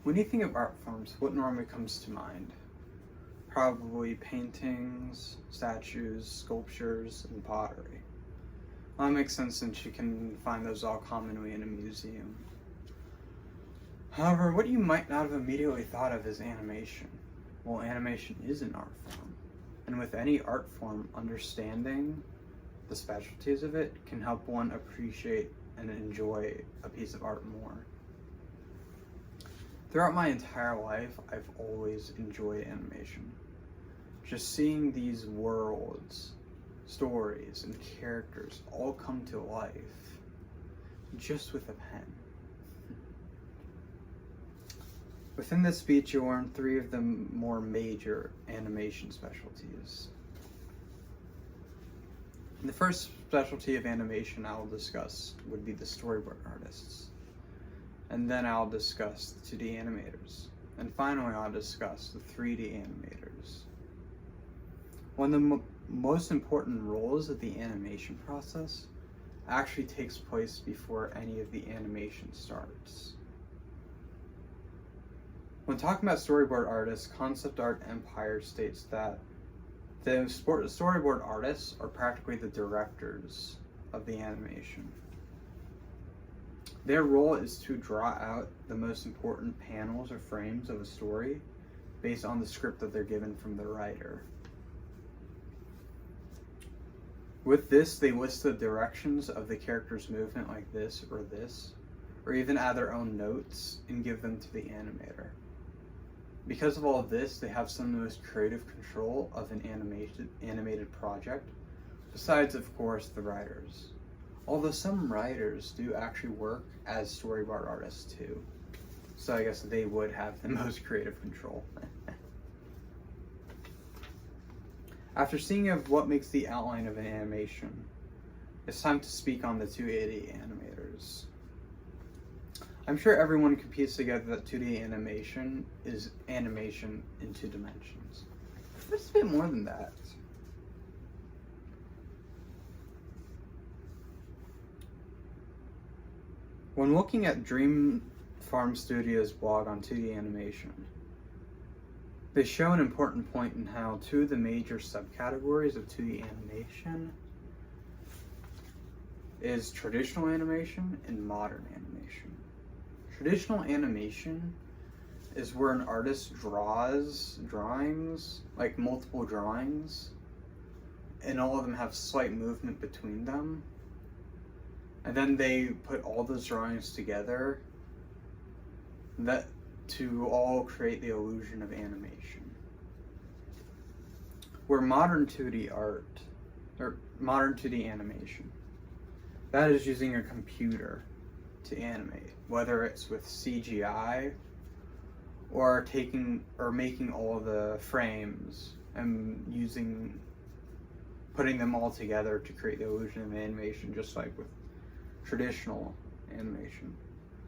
When you think of art forms, what normally comes to mind? Probably paintings, statues, sculptures, and pottery. Well, that makes sense since you can find those all commonly in a museum. However, what you might not have immediately thought of is animation. Well, animation is an art form, and with any art form, understanding the specialties of it can help one appreciate and enjoy a piece of art more. Throughout my entire life, I've always enjoyed animation. Just seeing these worlds, stories, and characters all come to life just with a pen. Within this speech, you'll learn 3 of the more major animation specialties. The first specialty of animation I will discuss would be the storyboard artists. And then I'll discuss the 2D animators. And finally, I'll discuss the 3D animators. One of the most important roles of the animation process actually takes place before any of the animation starts. When talking about storyboard artists, Concept Art Empire states that the storyboard artists are practically the directors of the animation. Their role is to draw out the most important panels or frames of a story based on the script that they're given from the writer. With this, they list the directions of the character's movement like this, or even add their own notes and give them to the animator. Because of all of this, they have some of the most creative control of an animated project, besides, of course, the writers. Although some writers do actually work as storyboard artists too, so I guess they would have the most creative control. After seeing of what makes the outline of an animation, it's time to speak on the 2D animators. I'm sure everyone can piece together that 2D animation is animation in 2 dimensions. But it's a bit more than that. When looking at Dream Farm Studios' blog on 2D animation, they show an important point in how 2 of the major subcategories of 2D animation is traditional animation and modern animation. Traditional animation is where an artist draws drawings, like multiple drawings, and all of them have slight movement between them. And then they put all those drawings together to all create the illusion of animation. Where modern 2D art, or modern 2D animation, that is using a computer to animate, whether it's with CGI or making all the frames and putting them all together to create the illusion of animation, just like with traditional animation,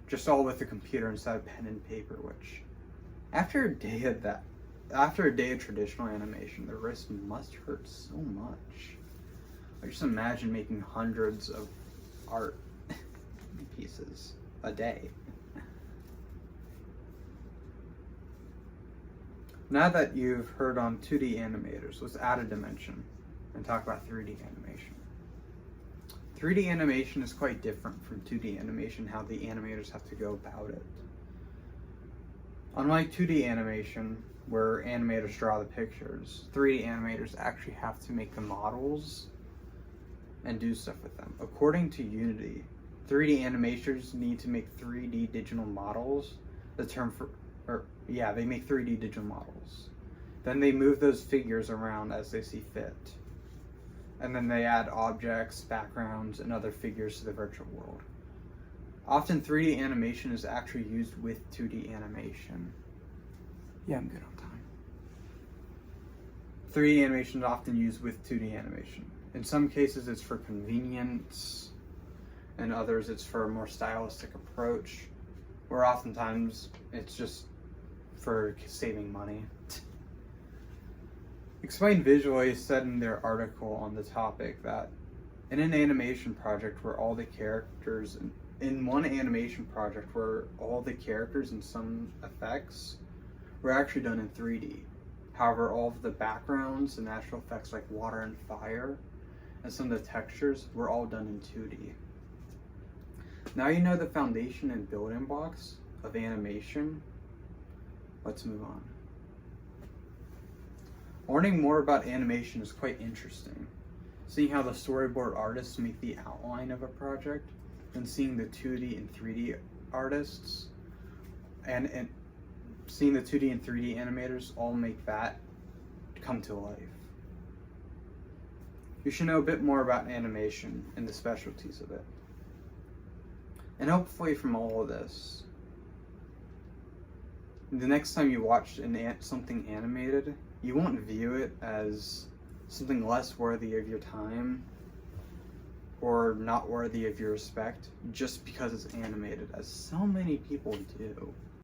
just all with the computer instead of pen and paper. Which, after a day of traditional animation, the wrist must hurt so much. I just imagine making hundreds of art pieces a day. Now that you've heard on 2D animators, let's add a dimension and talk about 3D animation. 3D animation is quite different from 2D animation, how the animators have to go about it. Unlike 2D animation, where animators draw the pictures, 3D animators actually have to make the models and do stuff with them. According to Unity, 3D animators need to make 3D digital models. They make 3D digital models. Then they move those figures around as they see fit. And then they add objects, backgrounds, and other figures to the virtual world. Often 3D animation is actually used with 2D animation. Yeah, I'm good on time. 3D animation is often used with 2D animation. In some cases it's for convenience, and others it's for a more stylistic approach, where oftentimes it's just for saving money. Explain Visually said in their article on the topic that in an animation project where all the characters in one animation project where all the characters and some effects were actually done in 3D. However, all of the backgrounds and natural effects like water and fire and some of the textures were all done in 2D. Now you know the foundation and building blocks of animation. Let's move on. Learning more about animation is quite interesting. Seeing how the storyboard artists make the outline of a project, and seeing the 2D and 3D artists, and seeing the 2D and 3D animators all make that come to life. You should know a bit more about animation and the specialties of it. And hopefully from all of this, the next time you watch something animated, you won't view it as something less worthy of your time or not worthy of your respect just because it's animated, as so many people do.